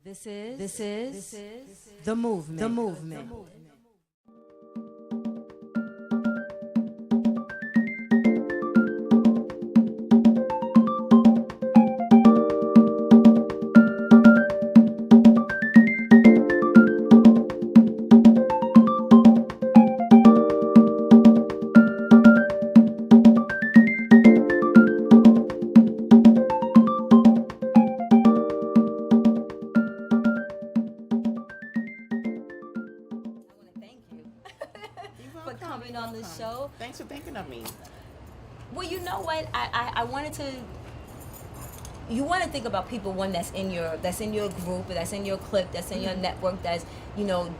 This is the movement. The movement. On the show. Thanks for thinking of me. Well, you know what? I wanted to. You want to think about people, one that's in your group, that's in your clique, that's in your network, that's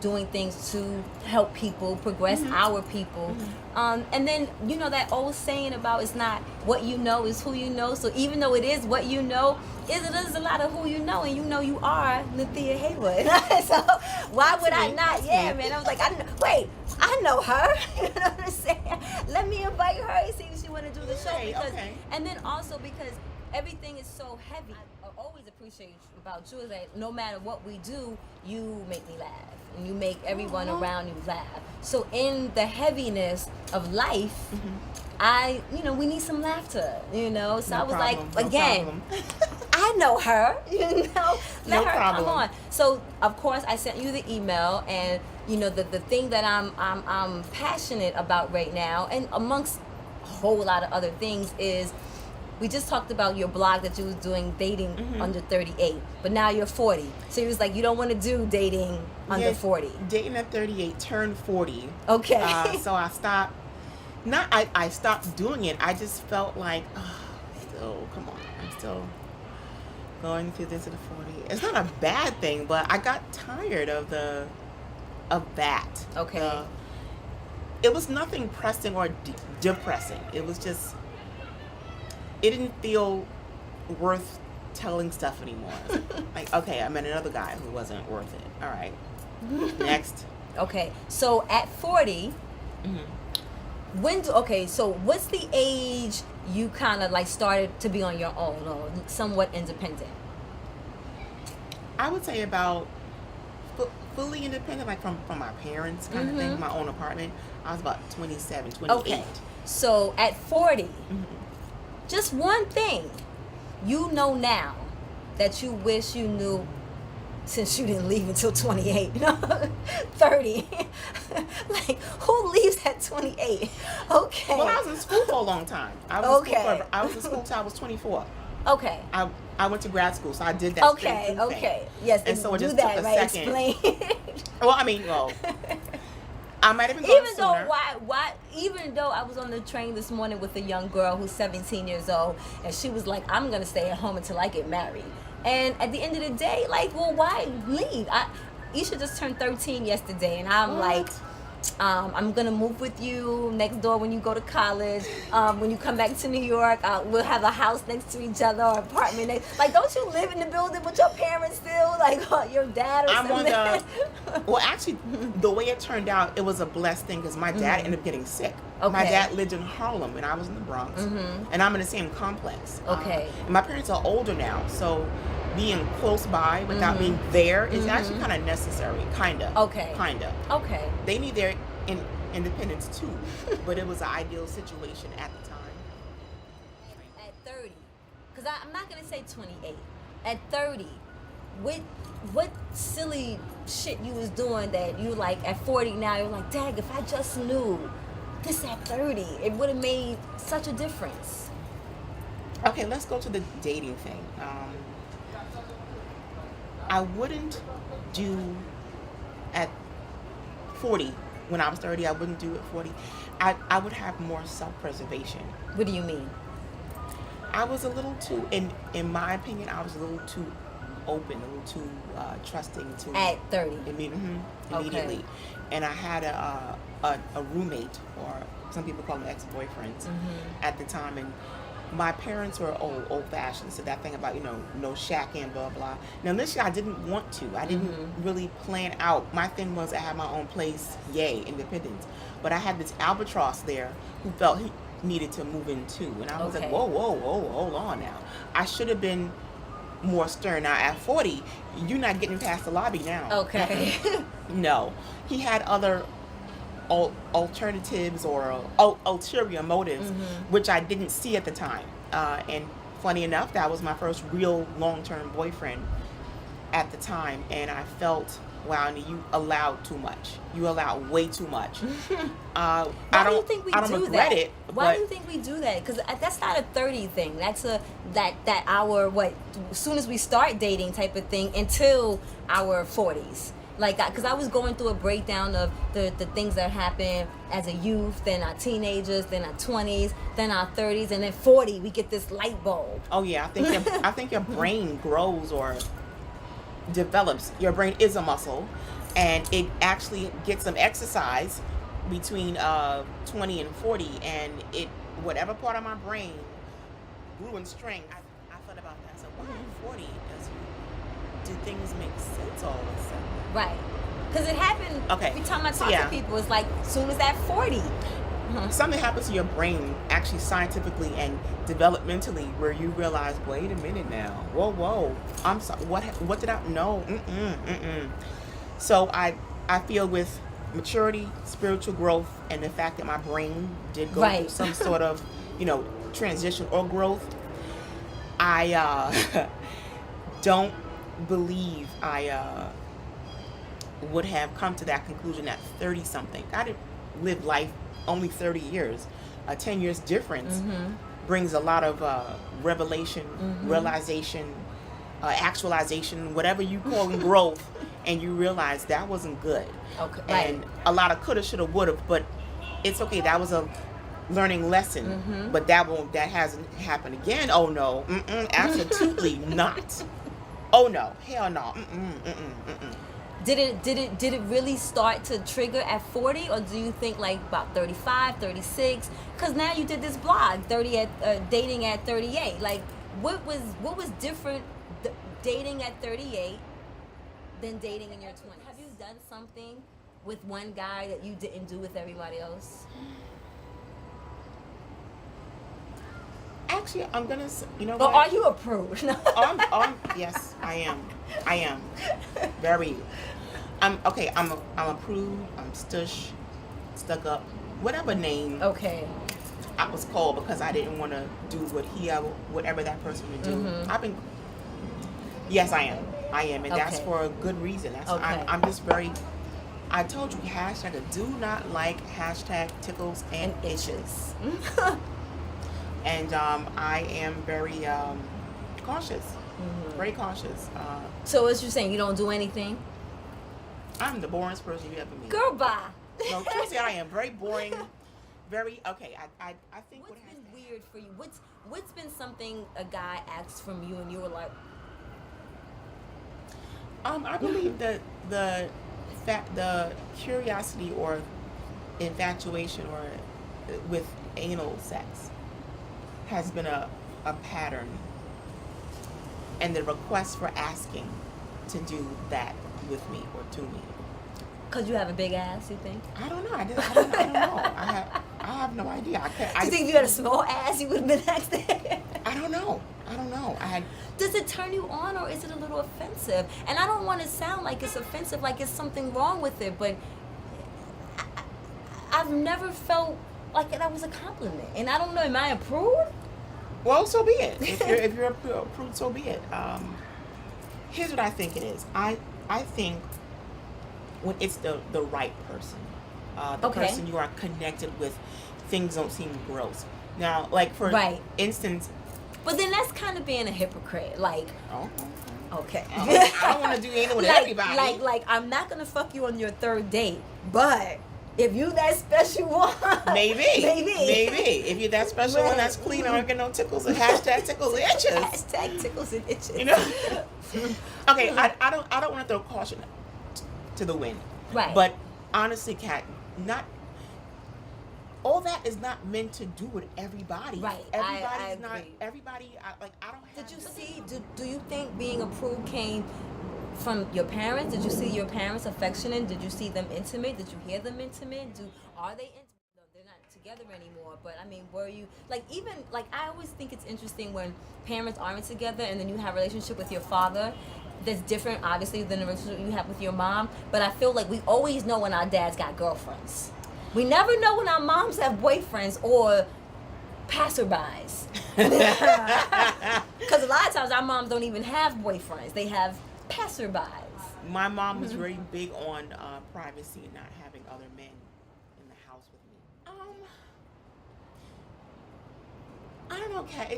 doing things to help people progress our people, and then that old saying about it's not what you know, is who you know. So even though it is what you know, it is a lot of who you know, and you are Nethia Heyward. So why would I not? Yeah, man. I was like, I know her. You know what I'm saying? Let me invite her and see if she want to do the show. And then also because everything is so heavy. I always appreciate about you is that no matter what we do, you make me laugh. And you make everyone around you laugh. So in the heaviness of life, we need some laughter, So No I was problem. like, again, I know her, let her come on. So of course I sent you the email, and the thing that I'm passionate about right now, and amongst a whole lot of other things, is we just talked about your blog that you was doing dating under 38, but now you're 40. So you was like, you don't want to do dating under 40. Dating at 38, turned 40. Okay. So I stopped. I stopped doing it. I just felt like, come on, I'm still going through this at 40. It's not a bad thing, but I got tired of that. Okay. It was nothing pressing or depressing. It was just, it didn't feel worth telling stuff anymore. Like, okay, I met another guy who wasn't worth it. All right. Next. Okay. So at 40, so what's the age you kind of like started to be on your own or somewhat independent? I would say about fully independent, like from my parents kind of thing, my own apartment. I was about 27, 28. Okay. So at 40, just one thing you know now that you wish you knew since you didn't leave until 28, 30. Like, who leaves at 28? Okay. Well, I was in school for a long time. I was in school till I was 24. Okay. I went to grad school, so I did that. Okay. Yes. And so it do just that, took a right? second. Explain. I might have been going Even sooner. Even though I was on the train this morning with a young girl who's 17 years old, and she was like, I'm gonna stay at home until I get married. And at the end of the day, like, well, why leave? Isha just turned 13 yesterday, and I'm like, I'm gonna move with you next door when you go to college. When you come back to New York, we'll have a house next to each other or apartment next. Like, don't you live in the building with your parents still? Like, your dad or something? Well, actually, the way it turned out, it was a blessed thing because my dad ended up getting sick. Okay. My dad lived in Harlem and I was in the Bronx, and I'm in the same complex. Okay. And my parents are older now, so being close by without being there is actually kind of necessary, kind of. Okay. Okay. They need their independence too, but it was an ideal situation at the time. At 30, because I'm not gonna say 28. At 30, what silly shit you was doing that you like at 40 now? You're like, dang, if I just knew this at 30, it would have made such a difference. Okay, let's go to the dating thing. I wouldn't do at 40 when I was 30. I wouldn't do at 40. I would have more self-preservation. What do you mean? I was a little too, in my opinion, I was a little too open, a little too trusting to at 30 immediately. Okay. And I had a roommate, or some people call them ex-boyfriends, at the time, and my parents were old-fashioned, so that thing about, no shacking, blah, blah. Now, this year I didn't want to. I didn't really plan out. My thing was I had my own place, yay, independence. But I had this albatross there who felt he needed to move in too. And I was like, whoa, hold on now. I should have been more stern. Now at 40, you're not getting past the lobby now. Okay. No, he had other alternatives or ulterior motives, which I didn't see at the time. And funny enough, that was my first real long-term boyfriend at the time, and I felt, wow, you allowed too much. You allowed way too much. Why do you think we I don't do regret that? it. Why do you think we do that? Because that's not a 30 thing. That's that our as soon as we start dating type of thing until our 40s. Like, because I was going through a breakdown of the things that happen as a youth, then our teenagers, then our 20s, then our 30s, and then 40, we get this light bulb. Oh yeah, I think your brain grows or develops. Your brain is a muscle, and it actually gets some exercise between 20 and 40, and whatever part of my brain grew in strength. I thought about that. So why at 40 do things make sense all of a sudden? Right. Because it happened every time I talk to people. It's like, as soon as that 40. Something happens to your brain, actually scientifically and developmentally, where you realize, wait a minute now. Whoa. I'm sorry. What did I know? So I feel with maturity, spiritual growth, and the fact that my brain did go through some sort of, transition or growth, I don't believe I would have come to that conclusion at 30 something. I didn't live life only 30 years. 10 years difference brings a lot of revelation, realization, actualization, whatever you call growth, and you realize that wasn't good. Okay. And a lot of coulda, shoulda, woulda, but it's okay. That was a learning lesson, but that hasn't happened again. Oh no, absolutely not. Oh no, hell no. Did it really start to trigger at 40, or do you think like about 35, 36? Because now you did this blog, dating at 38. Like, what was different dating at 38 than dating in your 20s? Have you done something with one guy that you didn't do with everybody else? Actually, I'm gonna. You know Or what? are you a prude? Yes, I am. Very. I'm a prude. I'm stush, stuck up, whatever name. Okay. I was called because I didn't want to do whatever that person would do. Yes, I am, and that's for a good reason. I'm just very. I told you, hashtag do not like hashtag tickles and itches. And I am very cautious, very cautious. So what you're saying, you don't do anything? I'm the boringest person you ever meet. Girl, bye. No, truthfully, I am very boring. Very okay. I think what's been weird for you? What's been something a guy asked from you and you were like? I believe that the curiosity or infatuation or with anal sex has been a pattern, and the request for asking to do that with me or to me. Because you have a big ass, you think? I don't know. I don't know. I have no idea. Do you think if you had a small ass, you would have been asked that? I don't know. Does it turn you on, or is it a little offensive? And I don't want to sound like it's offensive, like it's something wrong with it, but I've never felt like that was a compliment. And I don't know, am I a prude? Well, so be it. If you're a prude, so be it. Here's what I think it is. I think when it's the right person, the person you are connected with, things don't seem gross. Now, like for instance. But then that's kind of being a hypocrite. Like, okay. I don't want to do anal with everybody. Like I'm not gonna fuck you on your third date, but if you that special one, maybe. If you're that special one, that's clean. I don't get no tickles and hashtag tickles and itches. Hashtag tickles and itches. You know. Okay, I don't want to throw caution to the wind. Right. But honestly, Kat, not all that is not meant to do with everybody. Right. Everybody's not. Everybody. I don't have. Did you see? Do you think being a prude came from your parents? Did you see your parents affectionate? Did you see them intimate? Did you hear them intimate? Are they intimate? No, they're not together anymore. But I mean, were you like even like I always think it's interesting when parents aren't together and then you have a relationship with your father that's different, obviously, than the relationship you have with your mom. But I feel like we always know when our dads got girlfriends. We never know when our moms have boyfriends or passerbys. Because a lot of times our moms don't even have boyfriends; they have passerbys. My mom was very big on privacy and not having other men in the house with me. I don't know, Kat.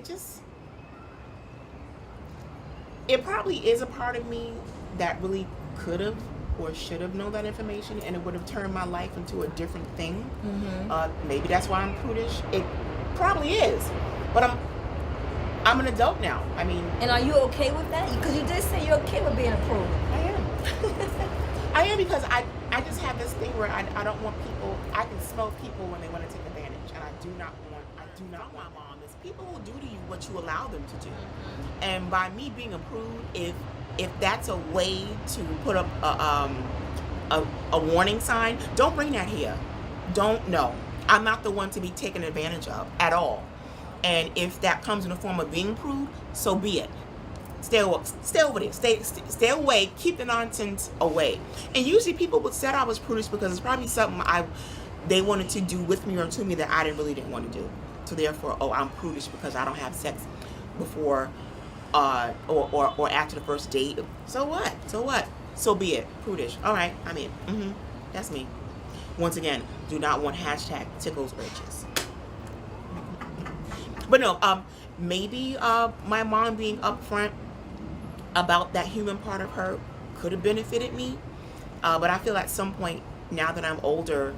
It probably is a part of me that really could have or should have known that information, and it would have turned my life into a different thing. Maybe that's why I'm prudish. It probably is, but I'm an adult now. I mean, and are you okay with that? Because you did say you're okay with being a prude. I am. I am, because I just have this thing where I don't want people. I can smell people when they want to take advantage, and I do not want mom. It's people who do to you what you allow them to do, and by me being a prude, if that's a way to put up a warning sign, don't bring that here. Don't. No, I'm not the one to be taken advantage of at all. And if that comes in the form of being prude, so be it. Stay over there. Stay away. Keep the nonsense away. And usually people would say I was prudish because it's probably something they wanted to do with me or to me that I didn't want to do. So therefore, I'm prudish because I don't have sex before or after the first date. So what? So be it. Prudish. All right. I mean, that's me. Once again, do not want # tickles urges. But no, maybe my mom being upfront about that human part of her could have benefited me. But I feel at some point, now that I'm older,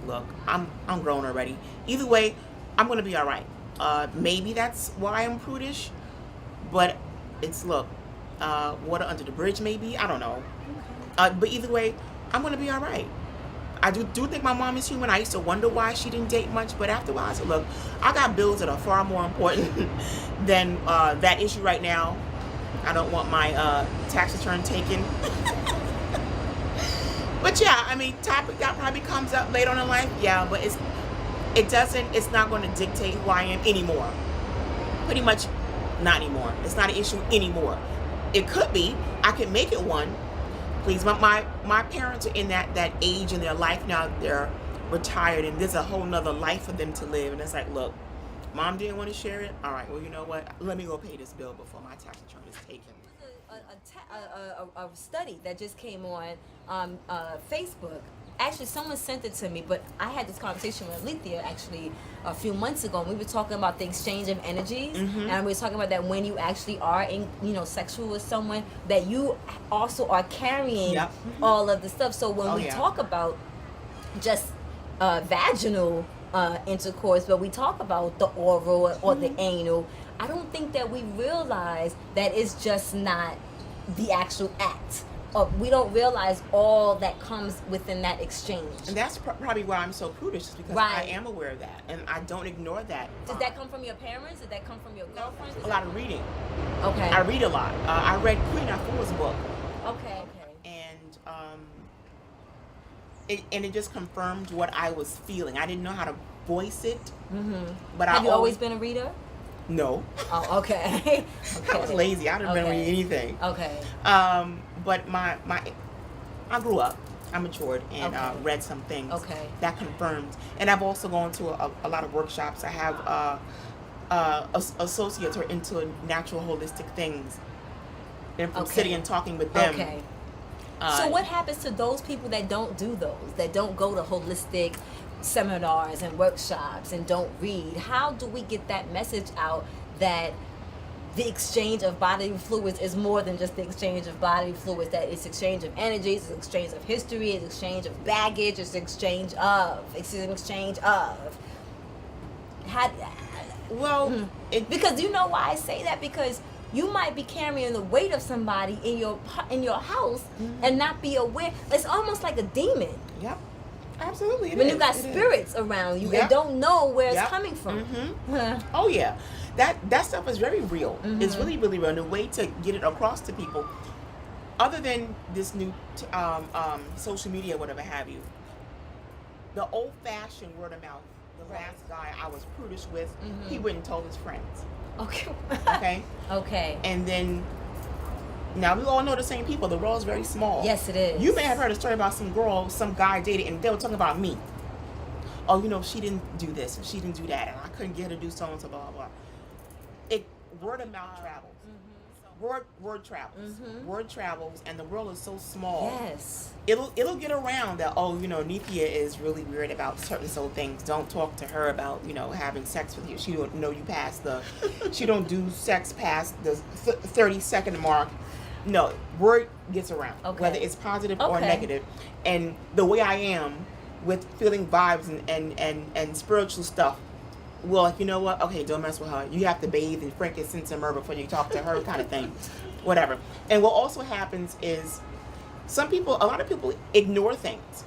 look, I'm grown already. Either way, I'm going to be all right. Maybe that's why I'm prudish. But it's, look, water under the bridge maybe. I don't know. But either way, I'm going to be all right. I do think my mom is human. I used to wonder why she didn't date much, but after a while I said, look, I got bills that are far more important than that issue right now. I don't want my tax return taken. But yeah, I mean, topic that probably comes up later on in life. Yeah, but it's not going to dictate who I am anymore. Pretty much not anymore. It's not an issue anymore. It could be. I could make it one. Please, my parents are in that age in their life now. They're retired, and there's a whole nother life for them to live. And it's like, look, mom didn't want to share it. All right, well, you know what? Let me go pay this bill before my tax return is taken. A study that just came on Facebook. Actually, someone sent it to me, but I had this conversation with Nethia actually a few months ago. And we were talking about the exchange of energies, and we were talking about that when you actually are in, sexual with someone, that you also are carrying all of the stuff. So when we talk about just vaginal intercourse, but we talk about the oral or the anal, I don't think that we realize that it's just not the actual act. We don't realize all that comes within that exchange. And that's probably why I'm so prudish, is because I am aware of that, and I don't ignore that. Did that come from your parents? Did that come from your girlfriends? A lot of reading. Okay. I read a lot. I read Queen Afur's book. Okay. And it just confirmed what I was feeling. I didn't know how to voice it. But Have you always been a reader? No. Oh, okay. I was lazy. I didn't read anything. Okay. But I grew up. I matured and read some things that confirmed. And I've also gone to a lot of workshops. I have associates who are into natural, holistic things. And from sitting and talking with them. Okay. So what happens to those people that don't do those, that don't go to holistic seminars and workshops and don't read? How do we get that message out that the exchange of bodily fluids is more than just the exchange of bodily fluids, that it's exchange of energies, it's exchange of history, it's exchange of baggage, it's an exchange of. Because you know why I say that? Because you might be carrying the weight of somebody in your house and not be aware. It's almost like a demon. Yep. Absolutely. When you got spirits around you and don't know where it's coming from. Oh yeah. That stuff is very real. It's really, really real. And the way to get it across to people, other than this new social media, whatever have you, the old-fashioned word of mouth the last guy I was prudish with, he wouldn't told his friends. Okay. Okay? Okay. And then, now we all know the same people. The world is very small. Yes, it is. You may have heard a story about some girl, some guy dated, and they were talking about me. Oh, you know, she didn't do this, and she didn't do that, and I couldn't get her to do so and so, blah, blah, blah. Word of mouth travels. Word travels. Word travels, and the world is so small. Yes. It'll get around that, oh, you know, Nethia is really weird about certain things. Don't talk to her about, you know, having sex with you. She don't know you past the, she don't do sex past the 30-second mark. No, word gets around, whether it's positive or negative. And the way I am with feeling vibes and spiritual stuff, well, like, you know what? Okay, don't mess with her. You have to bathe in frankincense and myrrh before you talk to her, kind of thing. Whatever. And what also happens is a lot of people ignore things.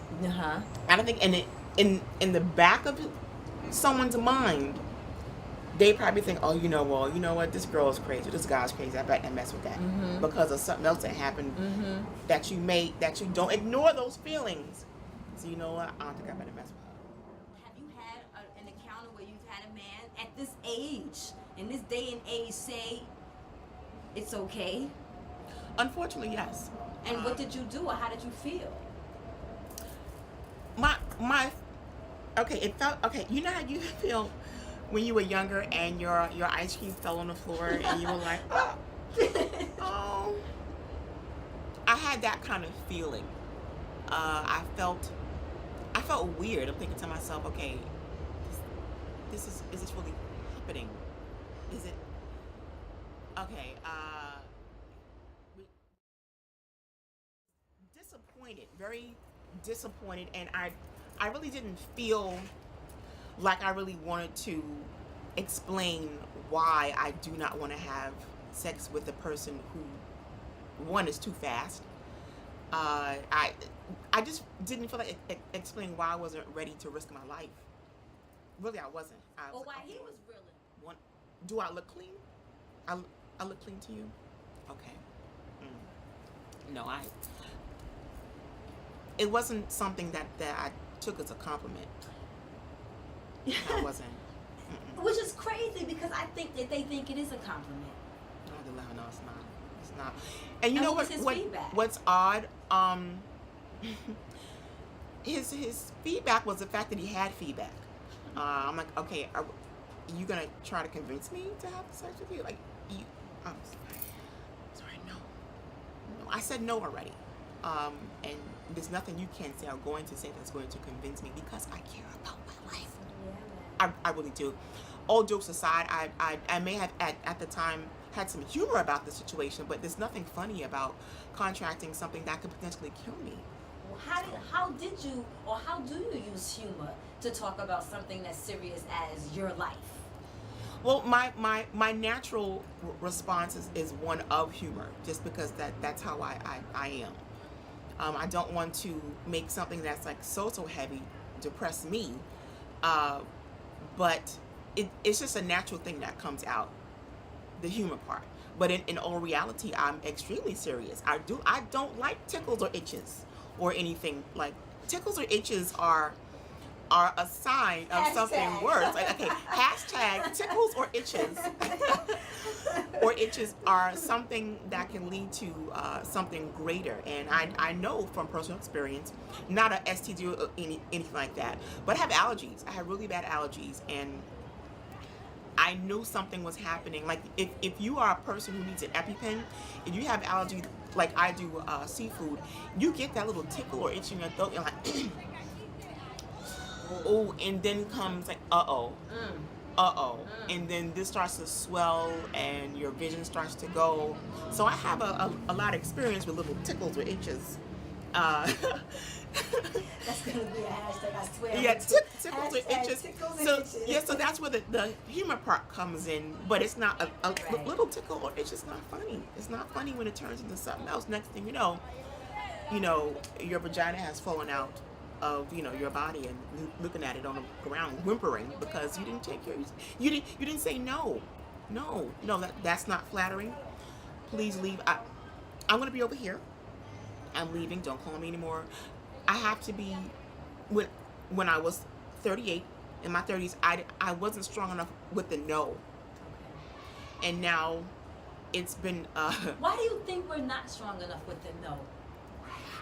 I don't think in the back of someone's mind, they probably think, oh, you know what? This girl is crazy. This guy's crazy. I better not mess with that because of something else that happened that you don't ignore those feelings. So you know what? I don't think I better mess with her. An encounter where you've had a man at this age, in this day and age, say it's okay? Unfortunately, yes. And what did you do, or how did you feel? It felt okay. You know how you feel when you were younger and your ice cream fell on the floor and you were like, oh. I had that kind of feeling. I felt weird. I'm thinking to myself, okay, is this really happening? Is it okay? Disappointed, very disappointed, and I really didn't feel like I really wanted to explain why I do not want to have sex with a person who, one, is too fast. I just didn't feel like explaining why I wasn't ready to risk my life. Really, I wasn't. Why he was willing? Do I look clean? I look clean to you? Okay. No, it wasn't something that I took as a compliment. I wasn't. Which is crazy because I think that they think it is a compliment. No, it's not. It's not. And you know what? Feedback? What's odd? His feedback was the fact that he had feedback. I'm like, okay, are you gonna try to convince me to have sex with you? Like, I'm sorry, no. I said no already. And there's nothing you can say or going to say that's going to convince me because I care about my life. Yeah. I really do. All jokes aside, I may have at the time had some humor about the situation, but there's nothing funny about contracting something that could potentially kill me. Well, how do you use humor to talk about something as serious as your life? Well, my natural response is one of humor, just because that's how I am. I don't want to make something that's like so heavy depress me, but it's just a natural thing that comes out, the humor part. But in all reality, I'm extremely serious. I don't like tickles or itches or anything. Like, tickles or itches are a sign of something worse. Like, okay, hashtag tickles or itches. Or itches are something that can lead to something greater. And I know from personal experience, not a STD or anything like that, but I have allergies. I have really bad allergies, and I knew something was happening. Like, if you are a person who needs an EpiPen, if you have allergy like I do seafood, you get that little tickle or itch in your throat, and like, oh, and then comes like, and then this starts to swell and your vision starts to go. So I have a lot of experience with little tickles or itches. That's gonna be a hashtag, I swear. Yeah, tickles or itches. So that's where the humor part comes in, but it's not a little tickle or itch is not funny. It's not funny when it turns into something else. Next thing you know, your vagina has fallen out of your body and looking at it on the ground whimpering because you didn't take care of you didn't say no, that's not flattering. Please leave. I'm gonna be over here. I'm leaving. Don't call me anymore. I have to be when I was 38 in my 30s, I wasn't strong enough with the no. Okay. And now it's been... Why do you think we're not strong enough with the no?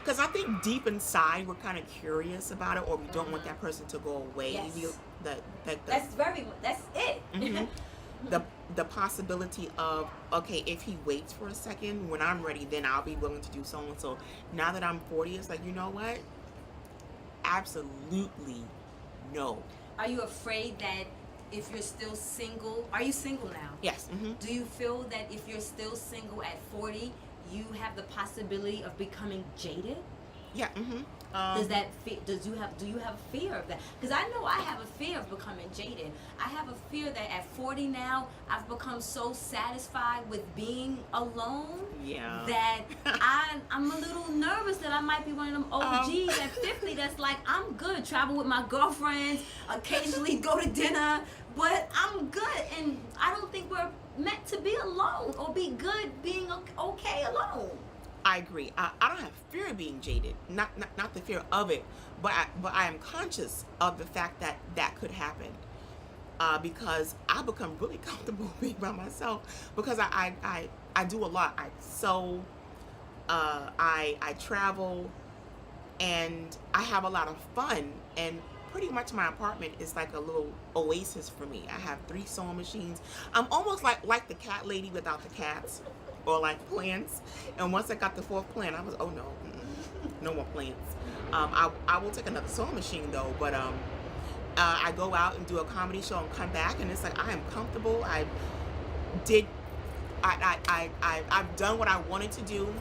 Because I think deep inside we're kind of curious about it, or we don't want that person to go away. Yes. That's it. Mm-hmm. The possibility of, okay, if he waits for a second, when I'm ready, then I'll be willing to do so and so. Now that I'm 40, it's like, you know what? Absolutely no. Are you afraid that if you're still single, are you single now? Yes. Mm-hmm. Do you feel that if you're still single at 40, you have the possibility of becoming jaded? Yeah. Mm-hmm. Do you have a fear of that? Because I know I have a fear of becoming jaded. I have a fear that at 40 now, I've become so satisfied with being alone that I'm a little nervous that I might be one of them OGs at 50 that's like, I'm good, travel with my girlfriends, occasionally go to dinner, but I'm good. And I don't think we're meant to be alone or be good being okay alone. I agree. I don't have fear of being jaded, not the fear of it, but I am conscious of the fact that that could happen, because I become really comfortable being by myself because I do a lot. I sew, I travel, and I have a lot of fun, and pretty much my apartment is like a little oasis for me. I have 3 sewing machines. I'm almost like the cat lady without the cats. Or like plants, and once I got the 4th plant, I was, oh no, no more plants. I will take another sewing machine though, but I go out and do a comedy show and come back, and it's like I am comfortable. I've done what I wanted to do,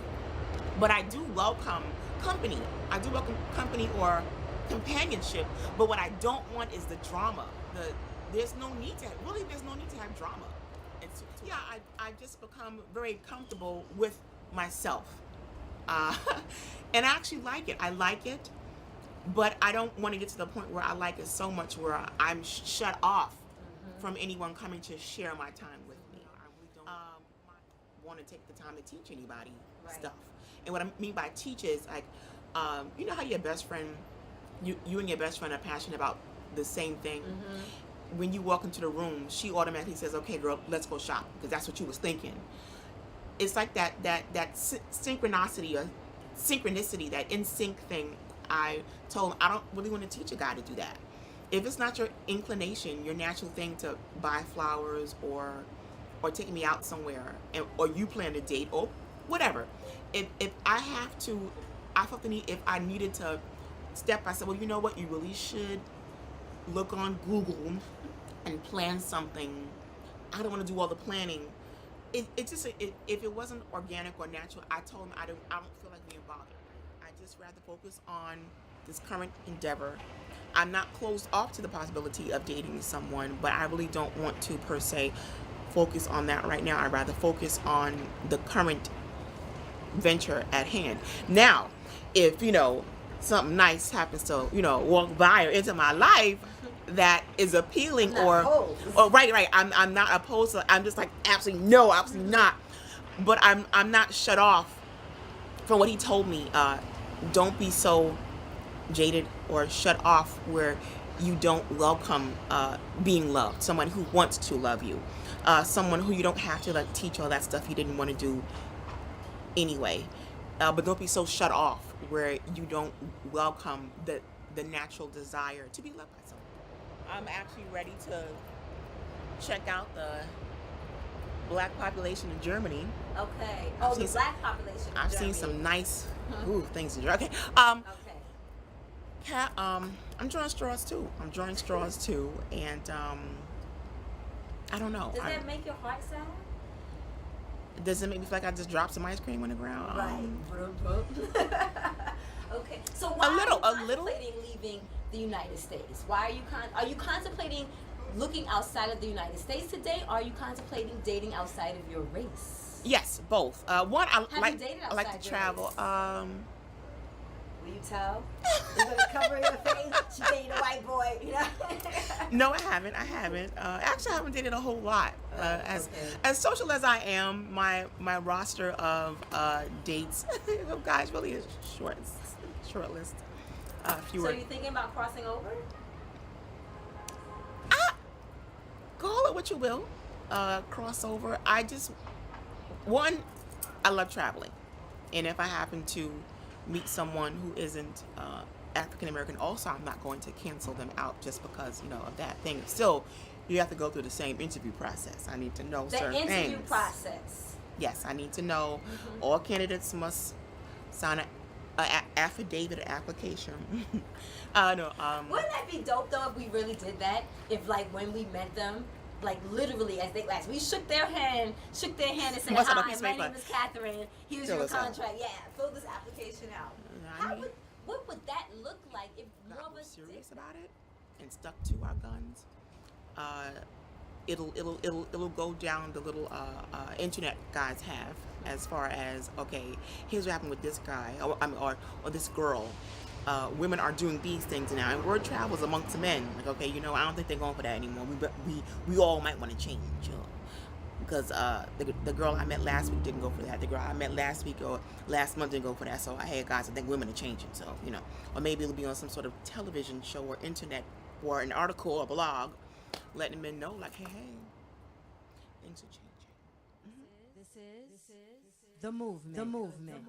but I do welcome company. I do welcome company or companionship, but what I don't want is the drama. There's no need to have drama. I've just become very comfortable with myself, and I actually like it. I like it, but I don't want to get to the point where I like it so much where I'm shut off from anyone coming to share my time with me. I really don't want to take the time to teach anybody stuff. And what I mean by teach is like, you know how your best friend, you and your best friend are passionate about the same thing. Mm-hmm. When you walk into the room, she automatically says, okay, girl, let's go shop, because that's what you was thinking. It's like that synchronicity, that in sync thing. I told him, I don't really want to teach a guy to do that. If it's not your inclination, your natural thing to buy flowers or take me out somewhere, or you plan a date or whatever. If I felt the need, if I needed to step, I said, well, you know what, you really should look on Google and plan something. I don't want to do all the planning. It's just if it wasn't organic or natural, I told him I don't feel like being bothered. I just rather focus on this current endeavor. I'm not closed off to the possibility of dating someone, but I really don't want to per se focus on that right now. I'd rather focus on the current venture at hand. Now, if something nice happens to walk by or into my life that is appealing, or right, I'm not opposed to. I'm just like, absolutely not. But I'm not shut off from what he told me. Don't be so jaded or shut off where you don't welcome being loved. Someone who wants to love you, someone who you don't have to teach all that stuff you didn't want to do anyway. But don't be so shut off where you don't welcome the natural desire to be loved by someone. I'm actually ready to check out the black population in Germany. Okay. The black population in Germany. I've seen some nice things in Germany. Okay. I'm drawing straws too. And I don't know. Does that make your heart sad? Does it make me feel like I just dropped some ice cream on the ground? Right. Okay. So why are you contemplating leaving the United States? Why are you contemplating looking outside of the United States today? Or are you contemplating dating outside of your race? Yes, both. One, I I like to travel. Will you tell? You're gonna cover your face. She dated a white boy, No, I haven't. Actually, I haven't dated a whole lot. As social as I am, my roster of dates, guys, really is short list. Fewer. So you thinking about crossing over? it what you will. Crossover. I love traveling. And if I happen to meet someone who isn't African American, also, I'm not going to cancel them out just because, of that thing. Still, you have to go through the same interview process. I need to know certain things. The interview process. Yes, I need to know. All candidates must sign an affidavit or application. No. Wouldn't that be dope though if we really did that? If when we met them, literally as they last, we shook their hand and said, "Hi, my name is Catherine. Here's your contract. Yeah, fill this application out." What would that look like if more of us serious about it and stuck to our guns? It'll go down the little internet guys have, as far as, okay, here's what happened with this guy or this girl. Women are doing these things now, and word travels amongst men. Okay, I don't think they're going for that anymore. We all might want to change, because the girl I met last week didn't go for that. The girl I met last week or last month didn't go for that. So hey guys, I think women are changing. So or maybe it'll be on some sort of television show or internet or an article or blog, letting men know hey, things are changing. This is the movement. The movement.